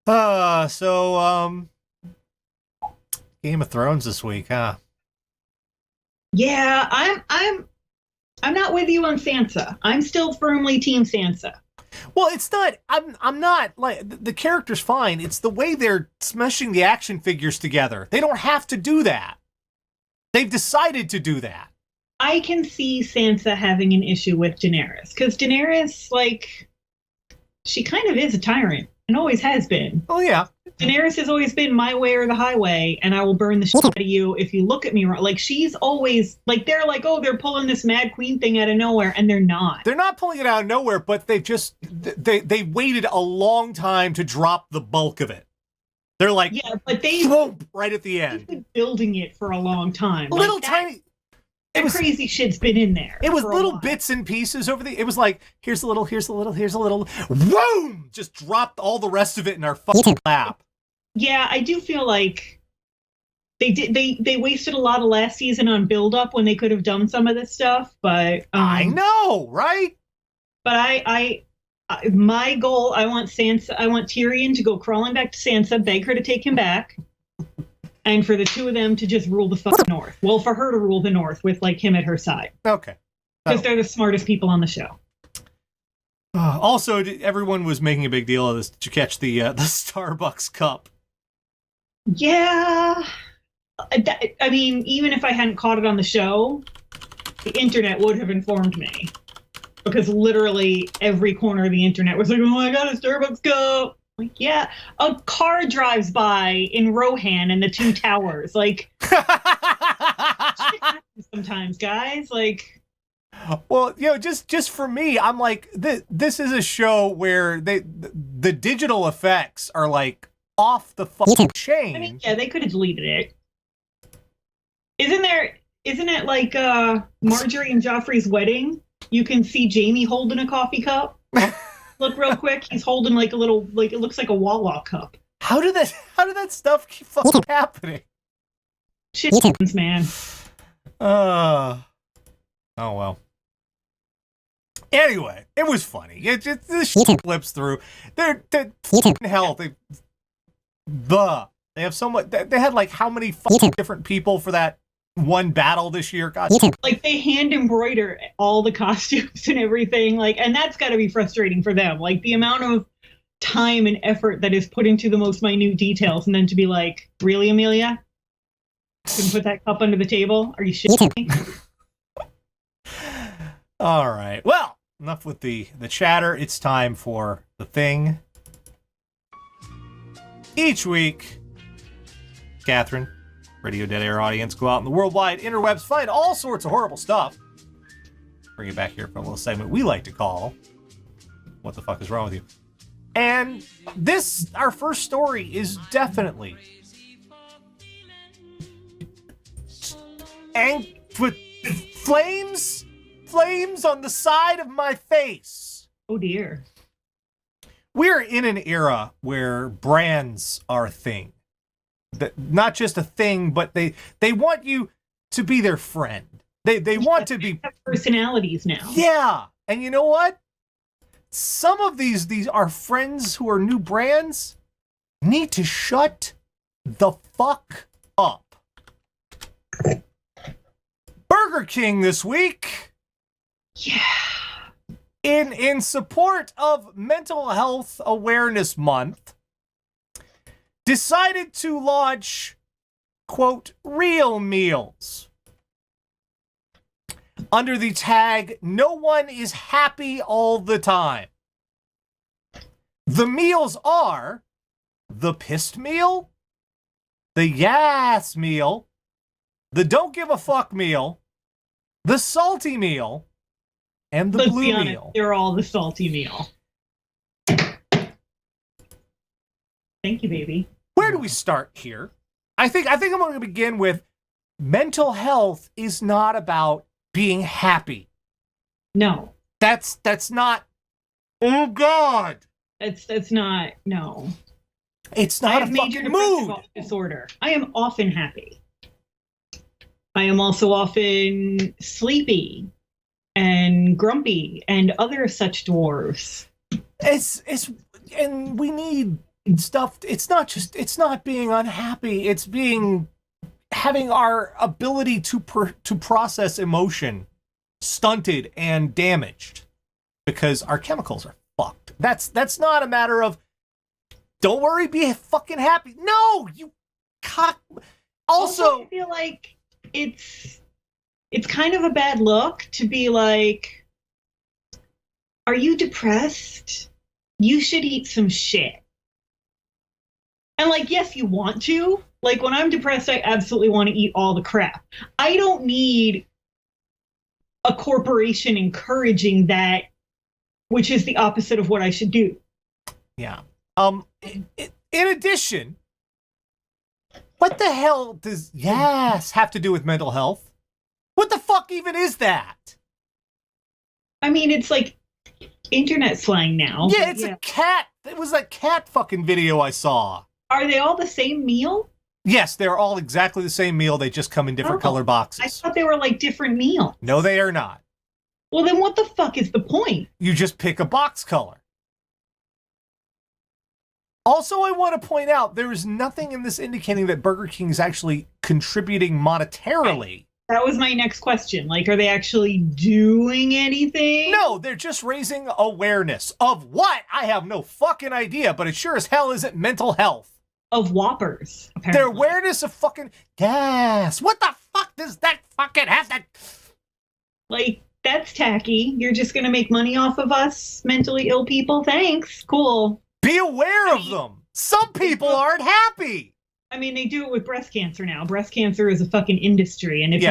So Game of Thrones this week, huh? Yeah, I'm not with you on Sansa. I'm still firmly Team Sansa. Well, it's not. I'm not like the character's fine. It's the way they're smashing the action figures together. They don't have to do that. They've decided to do that. I can see Sansa having an issue with Daenerys because Daenerys, like, she kind of is a tyrant and always has been. Oh yeah, Daenerys has always been my way or the highway, and I will burn the shit out of you if you look at me wrong. Like, she's always like, they're like, oh, they're pulling this Mad Queen thing out of nowhere, and they're not. They're not pulling it out of nowhere, but they waited a long time to drop the bulk of it. They're like, yeah, but they right at the end, been building it for a long time. Little like tiny. It was crazy shit's been in there. It was little bits and pieces over the. It was like here's a little, here's a little, here's a little. Boom! Just dropped all the rest of it in our fucking lap. Yeah, I do feel like they did. They wasted a lot of last season on build up when they could have done some of this stuff. But I know, right? But I my goal. I want Sansa. I want Tyrion to go crawling back to Sansa, beg her to take him back. And for the two of them to just rule the fucking North. Well, for her to rule the North with, like, him at her side. Okay. Because they're the smartest people on the show. Also, everyone was making a big deal of this. Did you catch the Starbucks cup? Yeah. I mean, even if I hadn't caught it on the show, the internet would have informed me. Because literally every corner of the internet was like, oh, I got a Starbucks cup. Like, yeah, a car drives by in Rohan and the two towers. Like, shit happens sometimes, guys. Like, well, you know, just for me, I'm like, this is a show where the digital effects are like off the fucking chain. I mean, yeah, they could have deleted it. Isn't it like Marjorie and Joffrey's wedding? You can see Jamie holding a coffee cup. Look real quick. He's holding like a little, like it looks like a Wawa cup. How did that stuff keep fucking happening? Shit happens, man. Oh well. Anyway, it was funny. This shit flips through. They're hell. They have so much. They had like how many fucking different people for that one battle this year? God. Like they hand embroider all the costumes and everything. Like, and that's got to be frustrating for them. Like the amount of time and effort that is put into the most minute details, and then to be like, really, Amelia? Couldn't put that cup under the table? Are you shitting me? All right. Well, enough with the chatter. It's time for the thing. Each week, Catherine, Radio Dead Air audience, go out in the worldwide interwebs, find all sorts of horrible stuff. Bring it back here for a little segment we like to call What the Fuck Is Wrong With You? And this, our first story, is definitely with flames on the side of my face. Oh dear. We're in an era where brands are a thing. Not just a thing, but they want you to be their friend. They want to be have personalities now. Yeah. And you know what? Some of these our friends who are new brands need to shut the fuck up. Burger King this week. Yeah. In support of Mental Health Awareness Month, decided to launch, quote, real meals under the tag, no one is happy all the time. The meals are the pissed meal, the yes meal, the don't give a fuck meal, the salty meal, and the blue meal. They're all the salty meal. Thank you, baby. Where do we start here? I think I'm going to begin with mental health is not about being happy. No. That's not. Oh God. That's not. No. It's not a fucking mood. Disorder. I am often happy. I am also often sleepy and grumpy and other such dwarves. And we need stuff. It's not being unhappy. It's having our ability to process emotion stunted and damaged because our chemicals are fucked. That's not a matter of don't worry, be fucking happy. No, you cock. Also, I feel like it's kind of a bad look to be like, are you depressed? You should eat some shit. And like, yes, you want to. Like, when I'm depressed, I absolutely want to eat all the crap. I don't need a corporation encouraging that, which is the opposite of what I should do. Yeah. In addition, what the hell does yes have to do with mental health? What the fuck even is that? I mean, it's like internet slang now. Yeah, it's a cat. It was a cat fucking video I saw. Are they all the same meal? Yes, they're all exactly the same meal. They just come in different color boxes. I thought they were like different meals. No, they are not. Well, then what the fuck is the point? You just pick a box color. Also, I want to point out there is nothing in this indicating that Burger King is actually contributing monetarily. That was my next question. Like, are they actually doing anything? No, they're just raising awareness. Of what? I have no fucking idea, but it sure as hell isn't mental health. Of Whoppers, apparently. Their awareness of fucking gas. What the fuck does that fucking have to... Like, that's tacky. You're just going to make money off of us mentally ill people? Thanks. Cool. Be aware of them. Some people aren't happy. I mean, they do it with breast cancer now. Breast cancer is a fucking industry, and if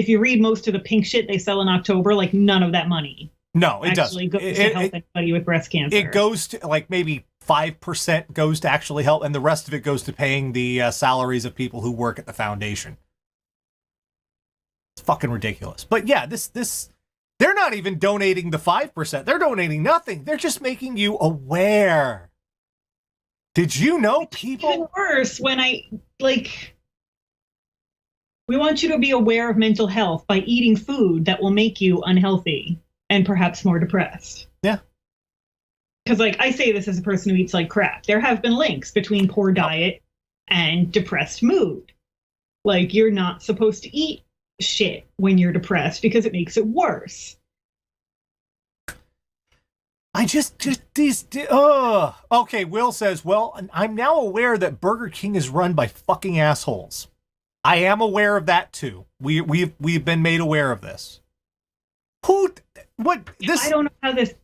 you read most of the pink shit they sell in October, like none of that money. No, it doesn't. Actually goes to help anybody with breast cancer. It goes to like maybe 5% goes to actually help, and the rest of it goes to paying the salaries of people who work at the foundation. It's fucking ridiculous. But yeah, this they're not even donating the 5%. They're donating nothing. They're just making you aware. Did you know people... Even worse, when we want you to be aware of mental health by eating food that will make you unhealthy and perhaps more depressed. Yeah. Because, like, I say this as a person who eats like crap. There have been links between poor diet and depressed mood. Like, you're not supposed to eat shit when you're depressed because it makes it worse. Okay, Will says, well, I'm now aware that Burger King is run by fucking assholes. I am aware of that too. We've been made aware of this. I don't know how this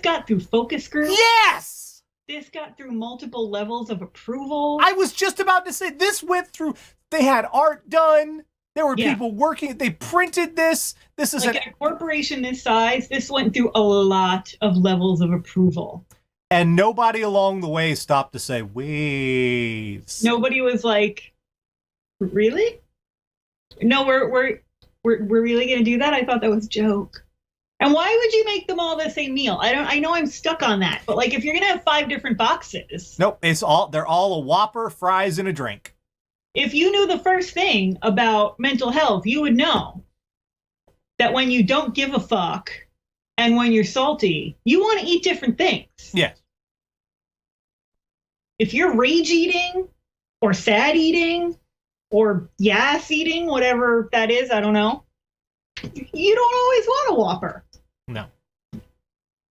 got through focus groups. Yes! This got through multiple levels of approval. I was just about to say this went through, they had art done. There were people working. They printed this. This is like a corporation this size. This went through a lot of levels of approval. And nobody along the way stopped to say, wait. Nobody was like, really? No, we're really going to do that? I thought that was a joke. And why would you make them all the same meal? I know I'm stuck on that. But like, if you're going to have 5 different boxes. Nope. They're all a Whopper, fries, and a drink. If you knew the first thing about mental health, you would know that when you don't give a fuck and when you're salty, you want to eat different things. Yes. If you're rage eating or sad eating or yas eating, whatever that is, I don't know, you don't always want a Whopper. No.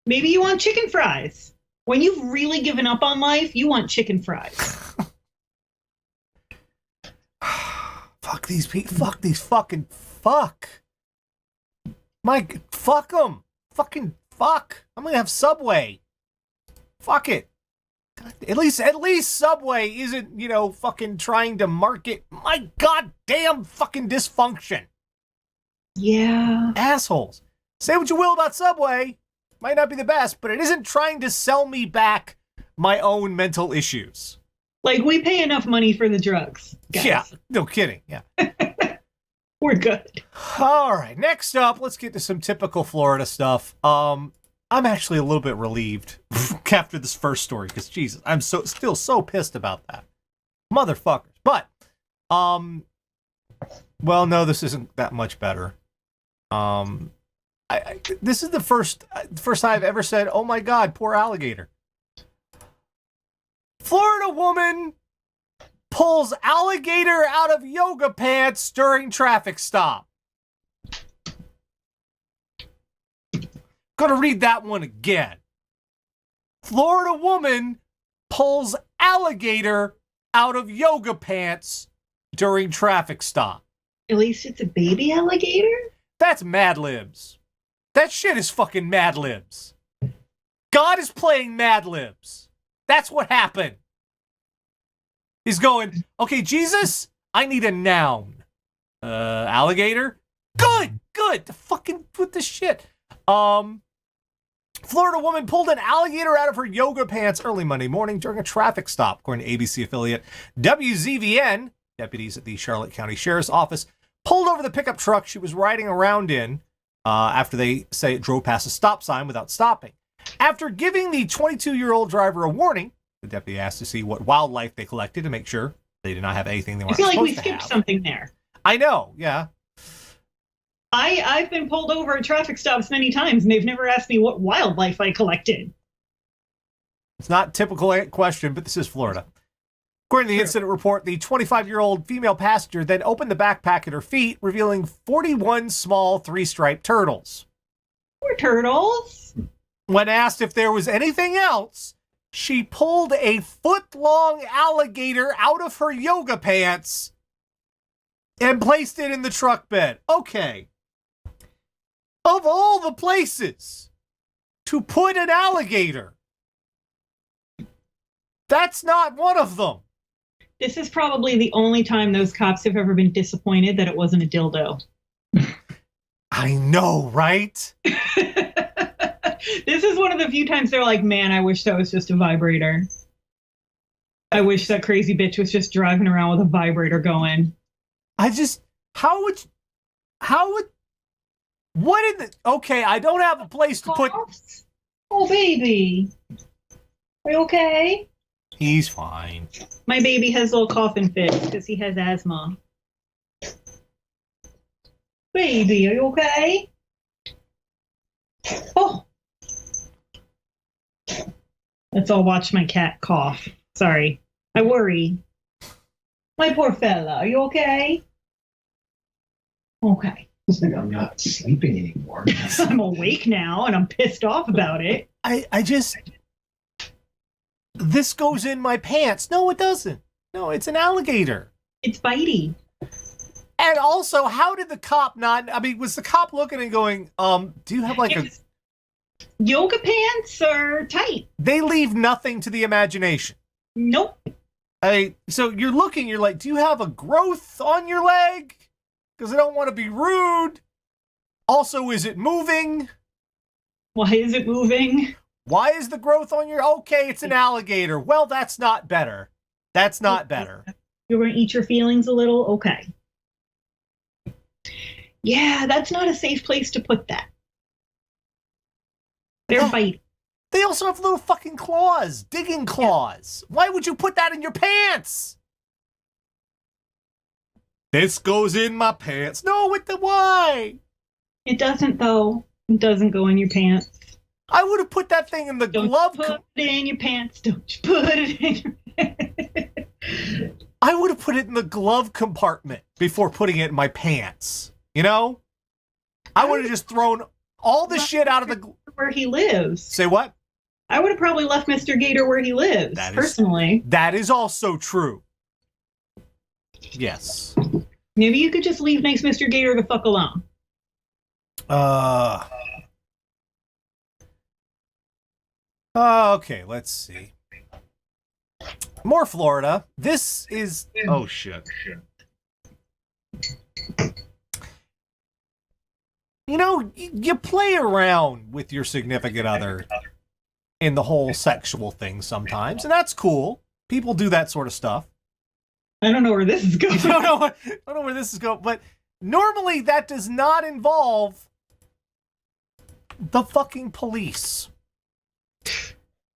Maybe you want chicken fries. When you've really given up on life, you want chicken fries. Fuck these people. Fuck these fucking fuck. Fuck them. Fucking fuck. I'm gonna have Subway. Fuck it. God, at least Subway isn't, fucking trying to market my goddamn fucking dysfunction. Yeah. Assholes. Say what you will about Subway. Might not be the best, but it isn't trying to sell me back my own mental issues. Like, we pay enough money for the drugs, guys. Yeah, no kidding. Yeah. We're good. All right, next up, let's get to some typical Florida stuff. I'm actually a little bit relieved after this first story, because Jesus, I'm still so pissed about that. Motherfuckers. But, well, no, this isn't that much better. This is the first time I've ever said, oh my God, poor alligator. Florida woman pulls alligator out of yoga pants during traffic stop. Gonna read that one again. Florida woman pulls alligator out of yoga pants during traffic stop. At least it's a baby alligator? That's Mad Libs. That shit is fucking Mad Libs. God is playing Mad Libs. That's what happened. He's going, okay, Jesus, I need a noun. Alligator? Good. The fucking put the shit. Florida woman pulled an alligator out of her yoga pants early Monday morning during a traffic stop, according to ABC affiliate WZVN. Deputies at the Charlotte County Sheriff's Office pulled over the pickup truck she was riding around in after they say it drove past a stop sign without stopping. After giving the 22-year-old driver a warning, the deputy asked to see what wildlife they collected to make sure they did not have anything they weren't supposed to have. I feel like we skipped something there. I know, yeah. I've been pulled over at traffic stops many times, and they've never asked me what wildlife I collected. It's not a typical question, but this is Florida. According to the incident report, the 25-year-old female passenger then opened the backpack at her feet, revealing 41 small three-striped turtles. Poor turtles. When asked if there was anything else, she pulled a foot-long alligator out of her yoga pants and placed it in the truck bed. Okay. Of all the places to put an alligator, that's not one of them. This is probably the only time those cops have ever been disappointed that it wasn't a dildo. I know, right? This is one of the few times they're like, man, I wish that was just a vibrator. I wish that crazy bitch was just driving around with a vibrator going. Okay, I don't have a place to put. Oh, baby. Are you okay? He's fine. My baby has little coughing fits because he has asthma. Baby, are you okay? Oh. Let's all watch my cat cough. Sorry. I worry. My poor fella, are you okay? Okay. It's like I'm not sleeping anymore. I'm awake now and I'm pissed off about it. This goes in my pants. No, it doesn't. No, it's an alligator. It's bitey. And also, how did the cop not... I mean, was the cop looking and going, do you have like a... Yoga pants are tight. They leave nothing to the imagination. Nope. So you're looking, you're like, do you have a growth on your leg? Because I don't want to be rude. Also, is it moving? Why is it moving? Why is the growth on your... Okay, it's an alligator. Well, that's not better. That's not better. You're going to eat your feelings a little? Okay. Yeah, that's not a safe place to put that. They're biting. They also have little fucking claws. Digging claws. Why would you put that in your pants? This goes in my pants. No, why? It doesn't, though. It doesn't go in your pants. I would have put that thing in the glove. Don't put it in your pants. Don't you put it in your pants. I would have put it in the glove compartment before putting it in my pants. You know? I would have just thrown all the shit out of the... Where he lives. Say what? I would have probably left Mr. Gator where he lives, personally. That is also true. Yes. Maybe you could just leave nice Mr. Gator the fuck alone. Okay, let's see. More Florida. This is... Oh, shit. You know, you play around with your significant other in the whole sexual thing sometimes, and that's cool. People do that sort of stuff. I don't know where this is going. I don't know where this is going, but normally that does not involve the fucking police.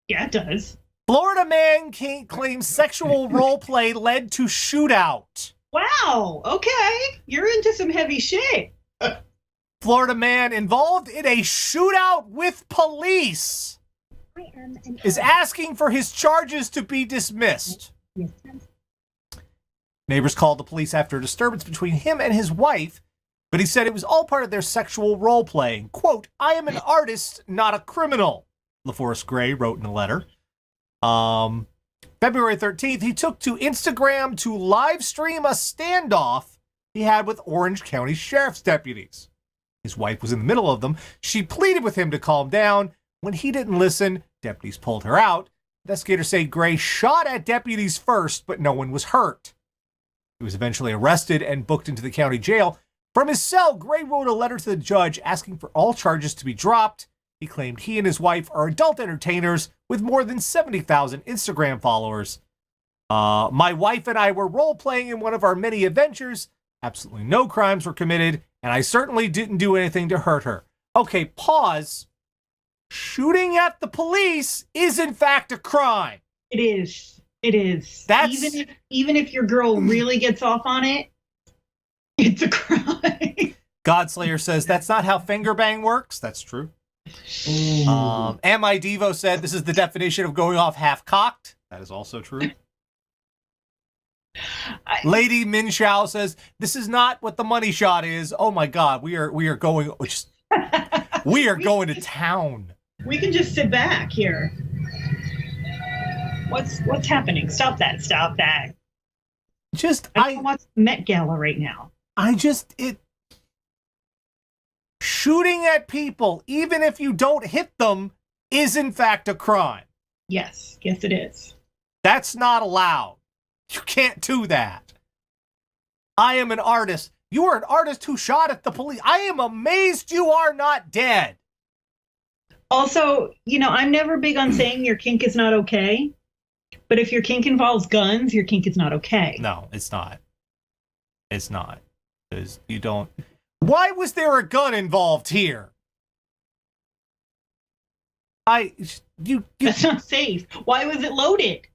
Yeah, it does. Florida man claims sexual role play led to shootout. Wow, okay. You're into some heavy shit. Florida man involved in a shootout with police is asking for his charges to be dismissed. Neighbors called the police after a disturbance between him and his wife, but he said it was all part of their sexual role-playing. Quote, "I am an artist, not a criminal," LaForest Gray wrote in a letter. February 13th, he took to Instagram to live stream a standoff he had with Orange County Sheriff's deputies. His wife was in the middle of them. She pleaded with him to calm down. When he didn't listen, deputies pulled her out. Investigators say Gray shot at deputies first, but no one was hurt. He was eventually arrested and booked into the county jail. From his cell, Gray wrote a letter to the judge asking for all charges to be dropped. He claimed he and his wife are adult entertainers with more than 70,000 Instagram followers. My wife and I were role-playing in one of our many adventures. Absolutely no crimes were committed, and I certainly didn't do anything to hurt her. Okay, pause. Shooting at the police is in fact a crime. It is. It is. That's... Even if your girl really gets off on it, it's a crime. Godslayer says that's not how finger bang works. That's true. Am I Devo said this is the definition of going off half-cocked. That is also true. Lady Minshao says this is not what the money shot is. Oh my God, we are going going to town. We can just sit back here. What's happening? Stop that! Stop that! I don't watch Met Gala right now. Shooting at people, even if you don't hit them, is in fact a crime. Yes, it is. That's not allowed. You can't do that. I am an artist. You are an artist who shot at the police. I am amazed you are not dead. Also, I'm never big on saying your kink is not okay, but if your kink involves guns, your kink is not okay. No, it's not. It's not. Because you don't... Why was there a gun involved here? That's not safe. Why was it loaded?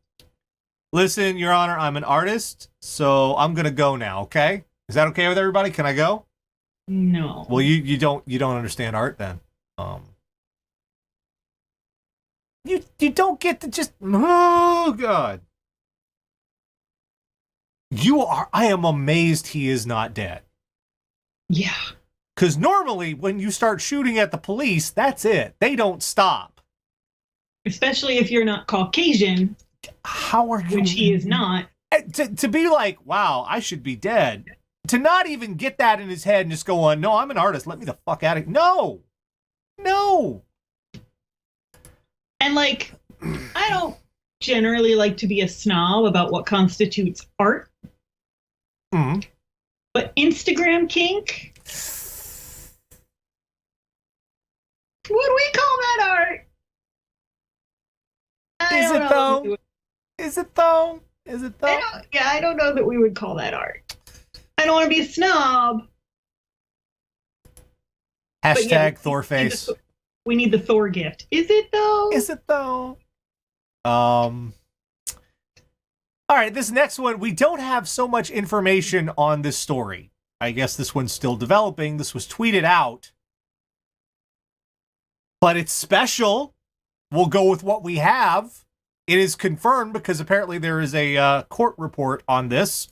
Listen, Your Honor, I'm an artist, so I'm gonna go now, okay? Is that okay with everybody? Can I go? No. Well, you don't understand art then. You don't get to just... Oh, God. I am amazed he is not dead. Yeah. Because normally when you start shooting at the police, that's it. They don't stop. Especially if you're not Caucasian. How are you... Which he is not. To be like, wow, I should be dead. To not even get that in his head and just go on, no, I'm an artist. Let me the fuck out of here. No. And I don't generally like to be a snob about what constitutes art. Mm-hmm. But Instagram kink? Would we call that art? Is it though? I don't know that we would call that art. I don't want to be a snob. Hashtag Thorface. We need the Thor gift. Is it though? All right, this next one, we don't have so much information on this story. I guess this one's still developing. This was tweeted out. But it's special. We'll go with what we have. It is confirmed because apparently there is a court report on this.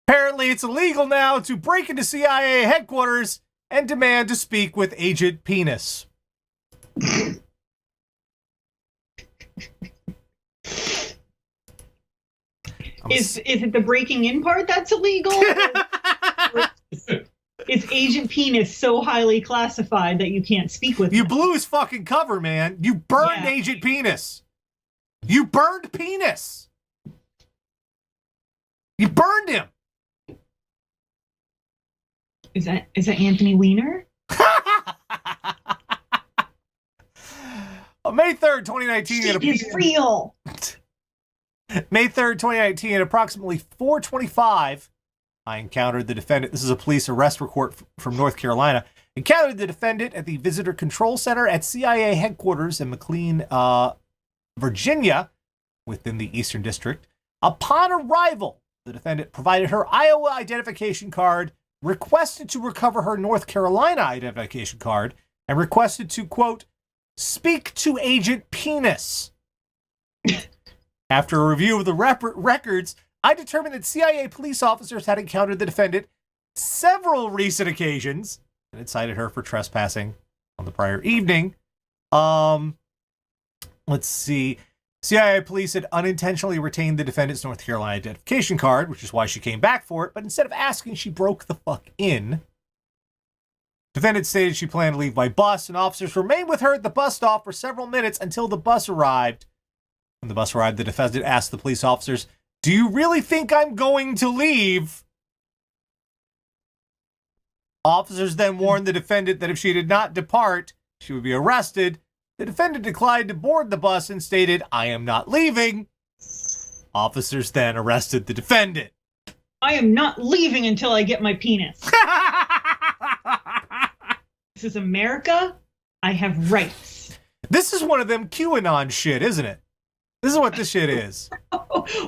Apparently it's illegal now to break into CIA headquarters and demand to speak with Agent Penis. Is it the breaking in part that's illegal? Is Agent Penis so highly classified that you can't speak with him? You blew his fucking cover, man. You burned Agent Penis. You burned Penis. You burned him. Is that Anthony Weiner? On May 3rd, 2019... Shit is real! May 3rd, 2019, at approximately 4:25, I encountered the defendant. This is a police arrest report from North Carolina. Encountered the defendant at the Visitor Control Center at CIA headquarters in McLean, Virginia, within the Eastern District. Upon arrival, the defendant provided her Iowa identification card, requested to recover her North Carolina identification card, and requested to, quote, speak to Agent Penis. After a review of the records, I determined that CIA police officers had encountered the defendant several recent occasions and had cited her for trespassing on the prior evening. Let's see. CIA police had unintentionally retained the defendant's North Carolina identification card, which is why she came back for it, but instead of asking, she broke the fuck in. Defendant stated she planned to leave by bus, and officers remained with her at the bus stop for several minutes until the bus arrived. When the bus arrived, the defendant asked the police officers, "Do you really think I'm going to leave?" Officers then warned the defendant that if she did not depart, she would be arrested. The defendant declined to board the bus and stated, "I am not leaving." Officers then arrested the defendant. I am not leaving until I get my penis. This is America. I have rights. This is one of them QAnon shit, isn't it? This is what this shit is.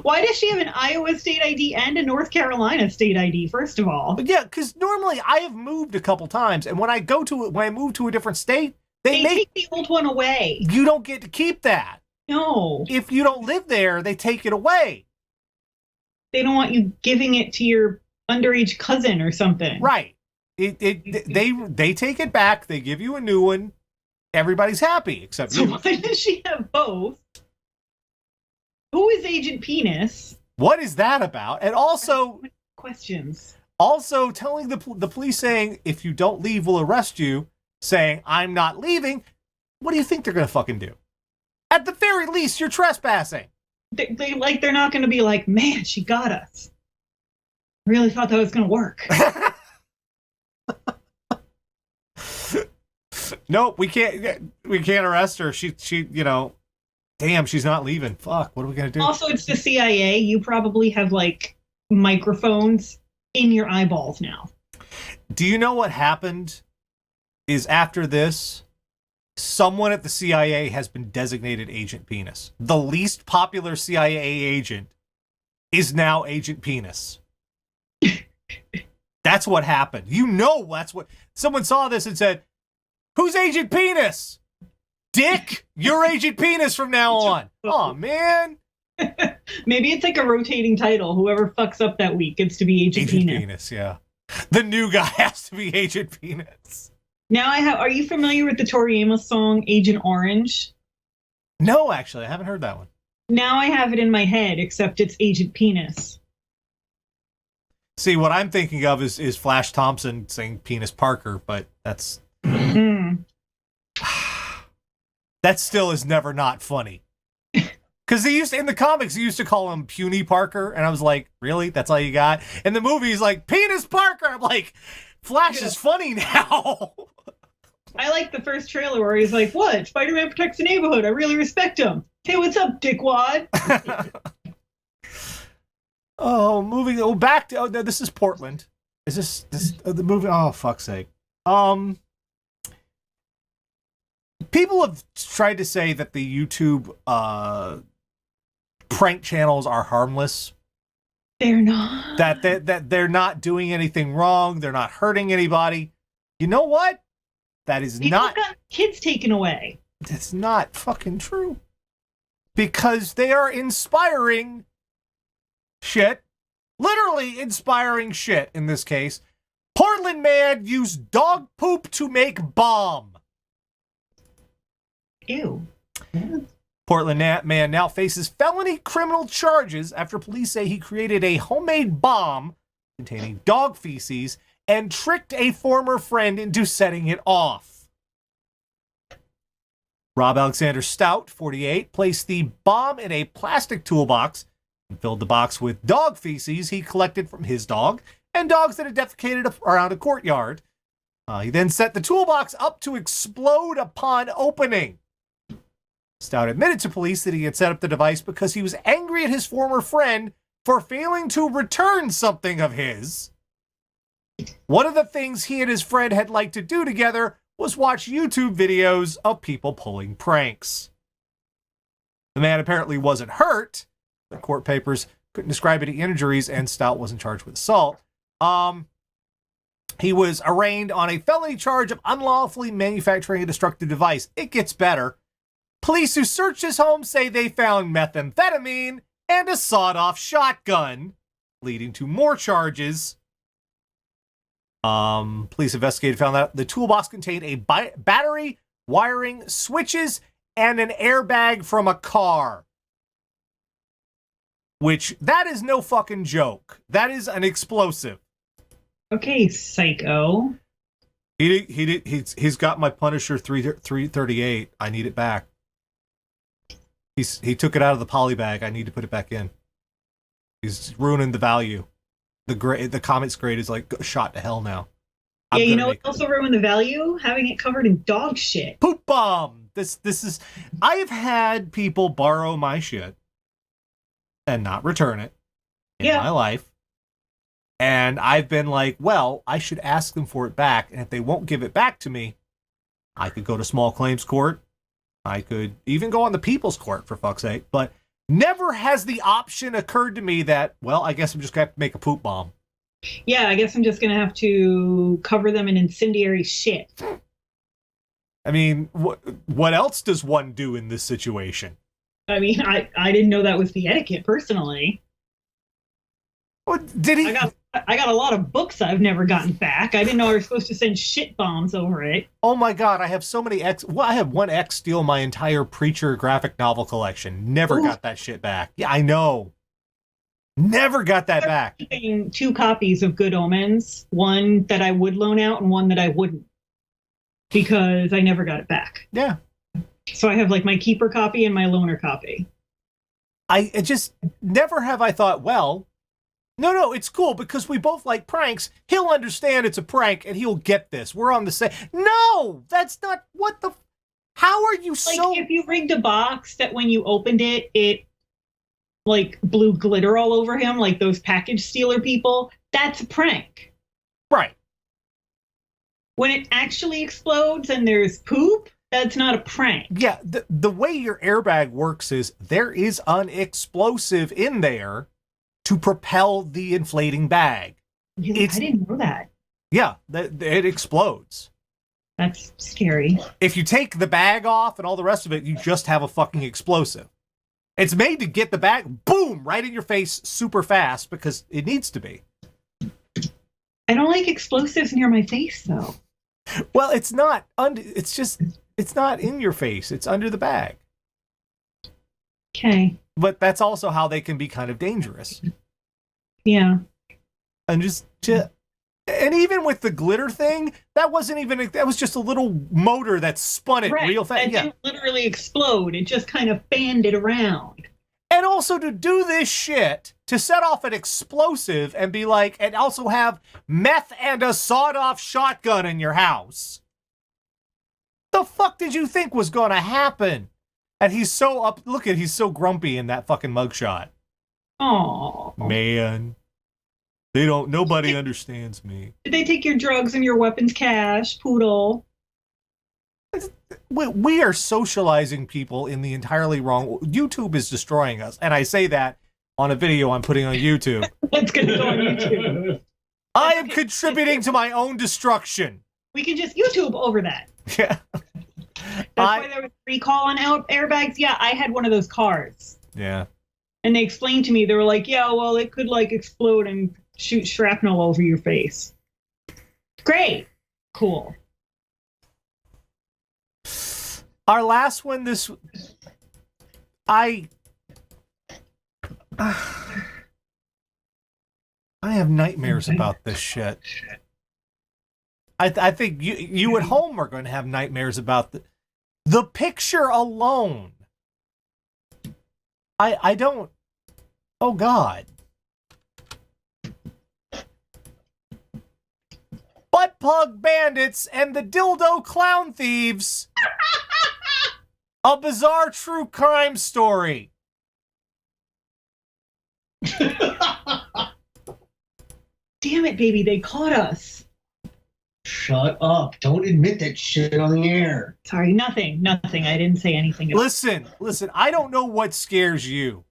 Why does she have an Iowa state ID and a North Carolina state ID, first of all? But yeah, because normally I have moved a couple times, and when I move to a different state, they take the old one away. You don't get to keep that. No. If you don't live there, they take it away. They don't want you giving it to your underage cousin or something. Right. They take it back. They give you a new one. Everybody's happy except so you. Why does she have both? Who is Agent Penis? What is that about? And also questions. Also telling the police saying, if you don't leave, we'll arrest you. Saying, I'm not leaving. What do you think they're going to fucking do? At the very least, you're trespassing. They're not going to be like, man, she got us. Really thought that was going to work. Nope, we can't arrest her. She, damn, she's not leaving. Fuck, what are we going to do? Also, it's the CIA. You probably have microphones in your eyeballs now. Do you know what happened? Is after this, someone at the CIA has been designated Agent Penis. The least popular CIA agent is now Agent Penis. That's what happened. That's what someone saw this and said, "Who's Agent Penis? Dick, you're Agent Penis from now on." Oh man. Maybe it's like a rotating title. Whoever fucks up that week gets to be Agent Penis. Yeah. The new guy has to be Agent Penis. Now are you familiar with the Tori Amos song, Agent Orange? No, actually, I haven't heard that one. Now I have it in my head, except it's Agent Penis. See, what I'm thinking of is Flash Thompson saying Penis Parker, but that's... That still is never not funny. Because in the comics, they used to call him Puny Parker, and I was like, really? That's all you got? In the movie, he's like, Penis Parker! I'm like, Flash is funny now. I like the first trailer where he's like, what? Spider-Man protects the neighborhood. I really respect him. Hey, what's up, dickwad? Moving back to... Oh, no, this is Portland. Is this the movie? Oh, fuck's sake. People have tried to say that the YouTube prank channels are harmless. They're not. That they're not doing anything wrong. They're not hurting anybody. You know what? That is People not... got kids taken away. That's not fucking true. Because they are inspiring shit. Literally inspiring shit in this case. Portland man used dog poop to make bomb. Ew. Portland man now faces felony criminal charges after police say he created a homemade bomb containing dog feces and tricked a former friend into setting it off. Rob Alexander Stout, 48, placed the bomb in a plastic toolbox and filled the box with dog feces he collected from his dog and dogs that had defecated around a courtyard. He then set the toolbox up to explode upon opening. Stout admitted to police that he had set up the device because he was angry at his former friend for failing to return something of his. One of the things he and his friend had liked to do together was watch YouTube videos of people pulling pranks. The man apparently wasn't hurt. The court papers couldn't describe any injuries, and Stout wasn't charged with assault. He was arraigned on a felony charge of unlawfully manufacturing a destructive device. It gets better. Police who searched his home say they found methamphetamine and a sawed-off shotgun, leading to more charges. Police investigated found that the toolbox contained a battery, wiring, switches, and an airbag from a car. Which, that is no fucking joke. That is an explosive. Okay, psycho. He's got my Punisher 338. I need it back. He took it out of the poly bag. I need to put it back in. He's ruining the value. The Comet's grade is like shot to hell now. Yeah, you know what also ruined the value? Having it covered in dog shit. Poop bomb. This is. I have had people borrow my shit and not return it in my life. And I've been like, well, I should ask them for it back. And if they won't give it back to me, I could go to small claims court. I could even go on the people's court, for fuck's sake. But never has the option occurred to me that, well, I guess I'm just going to have to make a poop bomb. Yeah, I guess I'm just going to have to cover them in incendiary shit. I mean, what else does one do in this situation? I mean, I didn't know that was the etiquette, personally. What, did he? I got a lot of books I've never gotten back. I didn't know I was supposed to send shit bombs over it. Oh my god, I have so many X. Well, I have one X steal my entire Preacher graphic novel collection. Never got that shit back. Yeah, I know. Never got that back. Keeping 2 copies of Good Omens, one that I would loan out and one that I wouldn't, because I never got it back. Yeah. So I have like my keeper copy and my loaner copy. I just never have I thought, well, no, it's cool because we both like pranks. He'll understand it's a prank and he'll get this. We're on the same. No, that's not what the. How are you so? Like if you rigged a box that when you opened it, it like blew glitter all over him, like those package stealer people. That's a prank, right? When it actually explodes and there's poop, that's not a prank. Yeah, the way your airbag works is there is an explosive in there to propel the inflating bag. I didn't know that. Yeah, it explodes. That's scary. If you take the bag off and all the rest of it, you just have a fucking explosive. It's made to get the bag, boom, right in your face super fast because it needs to be. I don't like explosives near my face, though. Well, it's not. It's not in your face. It's under the bag. Okay. But that's also how they can be kind of dangerous. Yeah. And and even with the glitter thing, that was just a little motor that spun it real fast. It didn't literally explode. It just kind of fanned it around. And also to do this shit, to set off an explosive and be like, and also have meth and a sawed-off shotgun in your house. The fuck did you think was going to happen? And he's so he's so grumpy in that fucking mugshot. Oh man. Nobody understands me. Did they take your drugs and your weapons cache, Poodle? We are socializing people in the entirely wrong. YouTube is destroying us. And I say that on a video I'm putting on YouTube. It's going to go on YouTube. I am contributing to my own destruction. We can just YouTube over that. Yeah. That's why there was a recall on airbags. Yeah, I had one of those cars. Yeah. And they explained to me, they were like, yeah, well, it could like explode and shoot shrapnel over your face. Great. Cool. Our last one I have nightmares about this shit. I think you at home are going to have nightmares about the picture alone. I don't. Oh God. Butt plug bandits and the dildo clown thieves. A bizarre true crime story. Damn it, baby, they caught us. Shut up. Don't admit that shit on the air. Sorry, nothing. I didn't say anything. Listen, I don't know what scares you,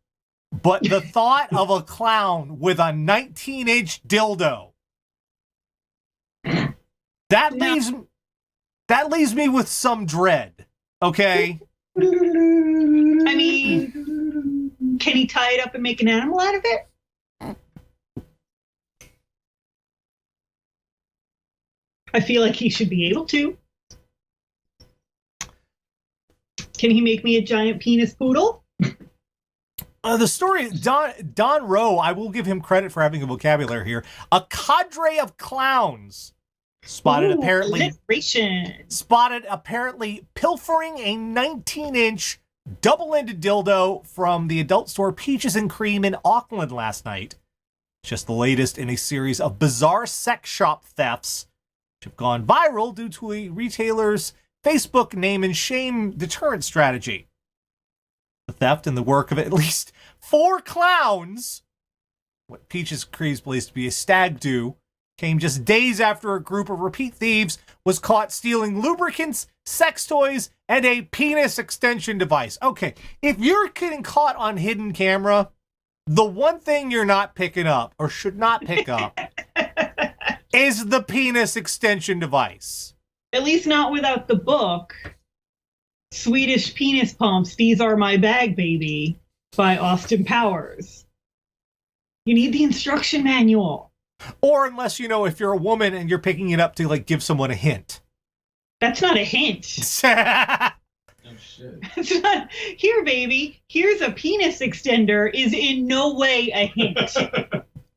but the thought of a clown with a 19-inch dildo. That No. leaves me with some dread. Okay. I mean, can he tie it up and make an animal out of it? I feel like he should be able to. Can he make me a giant penis poodle? The story, Don Rowe, I will give him credit for having a vocabulary here. A cadre of clowns spotted apparently pilfering a 19-inch double-ended dildo from the adult store Peaches and Cream in Auckland last night. Just the latest in a series of bizarre sex shop thefts which have gone viral due to a retailer's Facebook name and shame deterrent strategy. The theft and the work of at least 4 clowns, what Peaches Creams believes to be a stag do, came just days after a group of repeat thieves was caught stealing lubricants, sex toys, and a penis extension device. Okay, if you're getting caught on hidden camera, the one thing you're not picking up, or should not pick up, is the penis extension device. At least not without the book. Swedish Penis Pumps, These Are My Bag Baby by Austin Powers. You need the instruction manual. Or unless, if you're a woman and you're picking it up to, give someone a hint. That's not a hint. Oh, shit. It's not, here, baby, here's a penis extender is in no way a hint.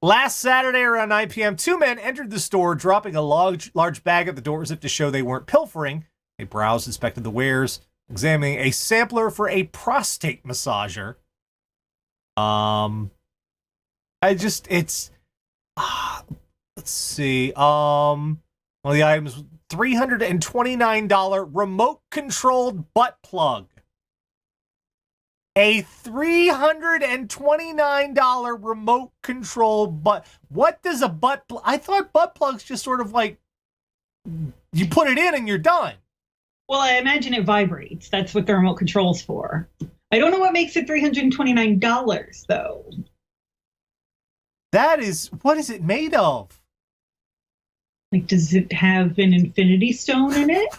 Last Saturday around 9 p.m., 2 men entered the store, dropping a large bag at the door as if to show they weren't pilfering. They browsed, inspected the wares, examining a sampler for a prostate massager. Let's see. One of the items, $329 remote-controlled butt plug. A $329 remote-controlled butt. What does a butt plug? I thought butt plugs just sort of you put it in and you're done. Well, I imagine it vibrates. That's what the remote control's for. I don't know what makes it $329, though. What is it made of? Does it have an infinity stone in it?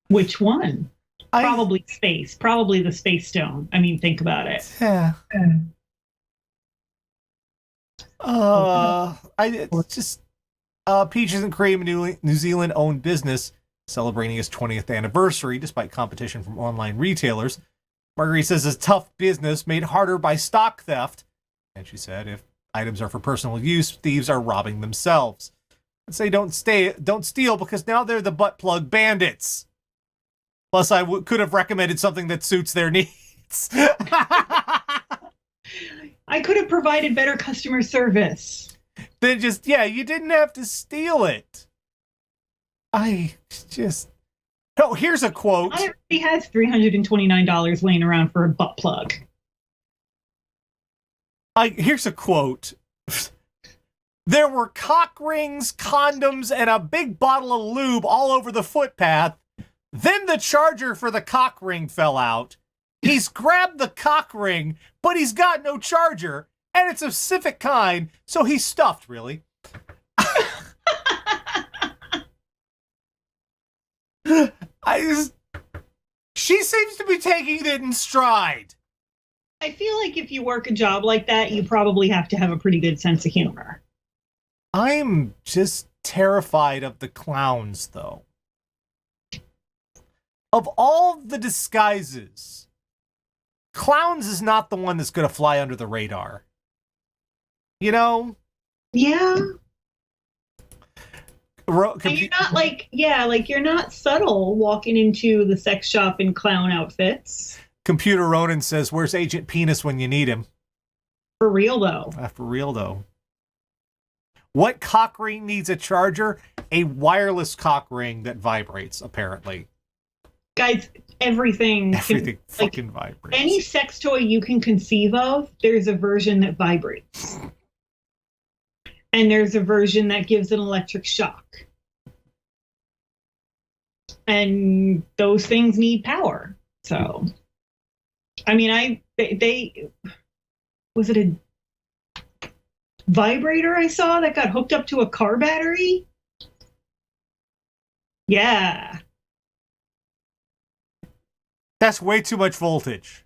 Which one? Probably space. Probably the space stone. I mean, think about it. Yeah. Peaches and Cream, New Zealand-owned business, celebrating its 20th anniversary despite competition from online retailers. Marguerite says it's tough business made harder by stock theft. And she said if items are for personal use, thieves are robbing themselves. And say don't steal because now they're the butt plug bandits. Plus, I could have recommended something that suits their needs. I could have provided better customer service. Then you didn't have to steal it. No, here's a quote. Not everybody has $329 laying around for a butt plug. Here's a quote. There were cock rings, condoms, and a big bottle of lube all over the footpath. Then the charger for the cock ring fell out. He's grabbed the cock ring, but he's got no charger, and it's a specific kind, so he's stuffed, really. She seems to be taking it in stride. I feel like if you work a job like that, you probably have to have a pretty good sense of humor. I'm just terrified of the clowns, though. Of all the disguises, clowns is not the one that's going to fly under the radar. Yeah. And you're not you're not subtle walking into the sex shop in clown outfits. Computer Ronan says, where's Agent Penis when you need him? For real, though. For real, though. What cock ring needs a charger? A wireless cock ring that vibrates, apparently. Guys, everything fucking vibrates. Any sex toy you can conceive of, there's a version that vibrates. And there's a version that gives an electric shock. And those things need power. So, I mean, was it a vibrator I saw that got hooked up to a car battery? Yeah. That's way too much voltage.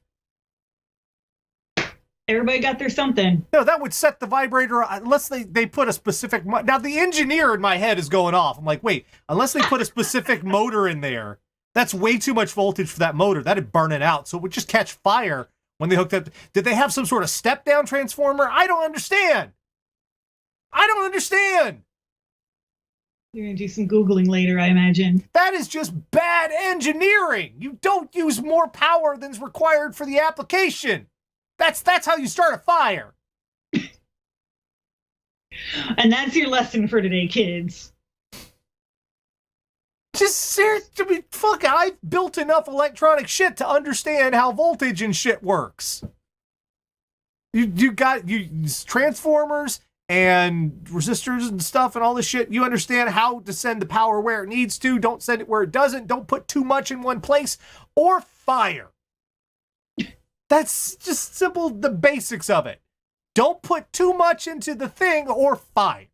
Everybody got their something. No, that would set the vibrator, unless they put a specific... Now, the engineer in my head is going off. I'm like, wait, unless they put a specific motor in there, that's way too much voltage for that motor. That'd burn it out. So it would just catch fire when they hooked up. Did they have some sort of step-down transformer? I don't understand. I don't understand. You're going to do some Googling later, I imagine. That is just bad engineering. You don't use more power than's required for the application. That's how you start a fire. And that's your lesson for today, kids. Just seriously, fuck, I've built enough electronic shit to understand how voltage and shit works. You got transformers and resistors and stuff and all this shit. You understand how to send the power where it needs to. Don't send it where it doesn't. Don't put too much in one place or fire. That's just simple, the basics of it. Don't put too much into the thing or fire.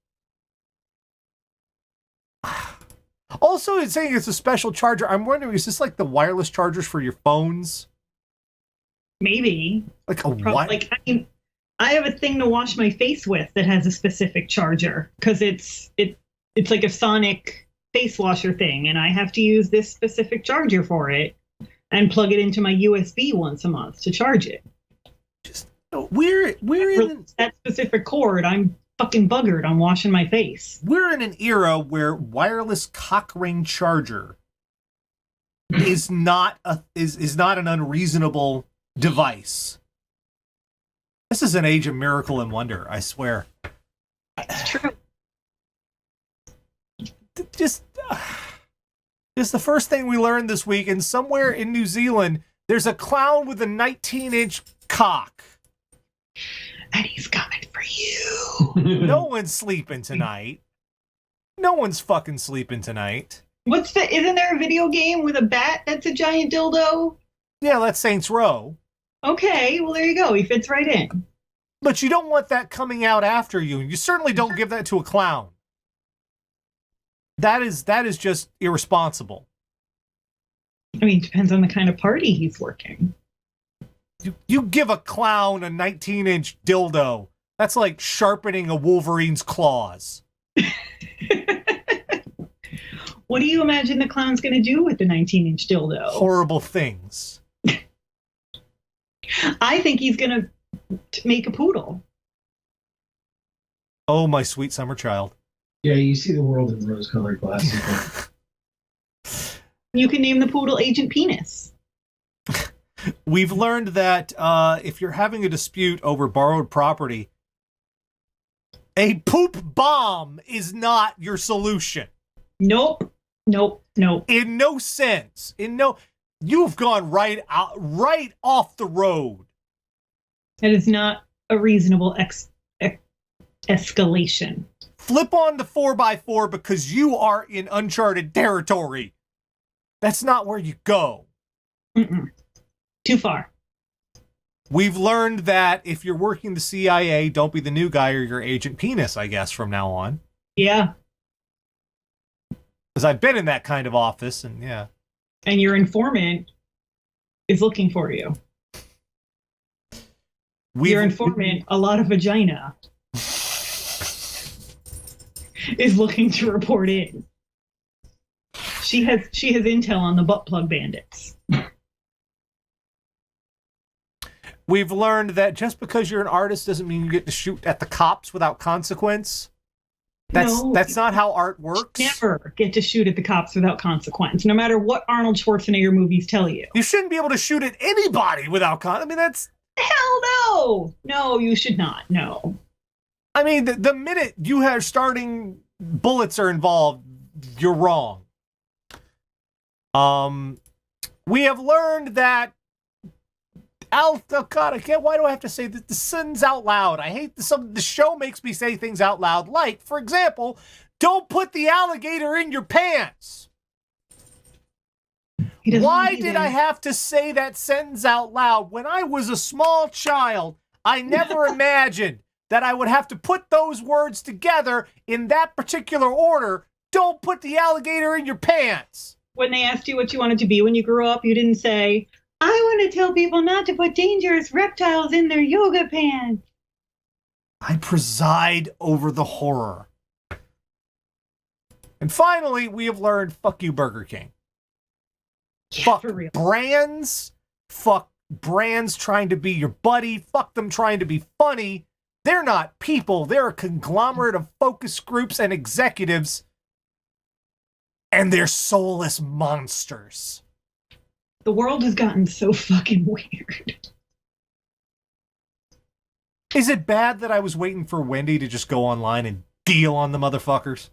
Also, it's saying it's a special charger. I'm wondering, is this like the wireless chargers for your phones? Maybe. Like a what? Like, I mean, I have a thing to wash my face with that has a specific charger because it's like a sonic face washer thing, and I have to use this specific charger for it and plug it into my USB once a month to charge it. Just we're in that specific cord. I'm fucking buggered on washing my face. We're in an era where wireless cock ring charger is not an unreasonable device. This is an age of miracle and wonder, I swear. It's true. Just the first thing we learned this week, and somewhere in New Zealand, there's a clown with a 19-inch cock. And he's coming for you. No one's sleeping tonight. No one's fucking sleeping tonight. Isn't there a video game with a bat that's a giant dildo? Yeah, that's Saints Row. Okay, well, there you go. He fits right in. But you don't want that coming out after you. You certainly don't give that to a clown. That is just irresponsible. I mean, it depends on the kind of party he's working. You give a clown a 19-inch dildo. That's like sharpening a Wolverine's claws. What do you imagine the clown's going to do with the 19-inch dildo? Horrible things. I think he's going to make a poodle. Oh, my sweet summer child. Yeah, you see the world in rose-colored glasses. You can name the poodle Agent Penis. We've learned that if you're having a dispute over borrowed property, a poop bomb is not your solution. Nope. In no sense. You've gone right off the road. That is not a reasonable escalation. Flip on the 4x4 because you are in uncharted territory. That's not where you go. Mm-mm. Too far. We've learned that if you're working the CIA, don't be the new guy or your Agent Penis, I guess, from now on. Yeah. Because I've been in that kind of office, and yeah. And your informant is looking for you. Your informant, a lot of vagina, is looking to report in. She has intel on the butt plug bandits. We've learned that just because you're an artist doesn't mean you get to shoot at the cops without consequence. That's not how art works. Never get to shoot at the cops without consequence, no matter what Arnold Schwarzenegger movies tell you. You shouldn't be able to shoot at anybody without I mean, that's... Hell no! No, you should not. No. I mean, the minute you have starting bullets are involved, you're wrong. We have learned that oh God, I can't. Why do I have to say the sentence out loud? I hate the show makes me say things out loud. Like, for example, don't put the alligator in your pants. Why did I have to say that sentence out loud? When I was a small child, I never imagined that I would have to put those words together in that particular order. don't put the alligator in your pants. When they asked you what you wanted to be when you grew up, you didn't say, I want to tell people not to put dangerous reptiles in their yoga pants. I preside over the horror. And finally, we have learned, fuck you, Burger King. Yeah, Fuck for real. brands. Fuck brands trying to be your buddy. Fuck them trying to be funny. They're not people. They're a conglomerate of focus groups and executives. And they're soulless monsters. The world has gotten so fucking weird. Is it bad that I was waiting for Wendy to just go online and deal on the motherfuckers?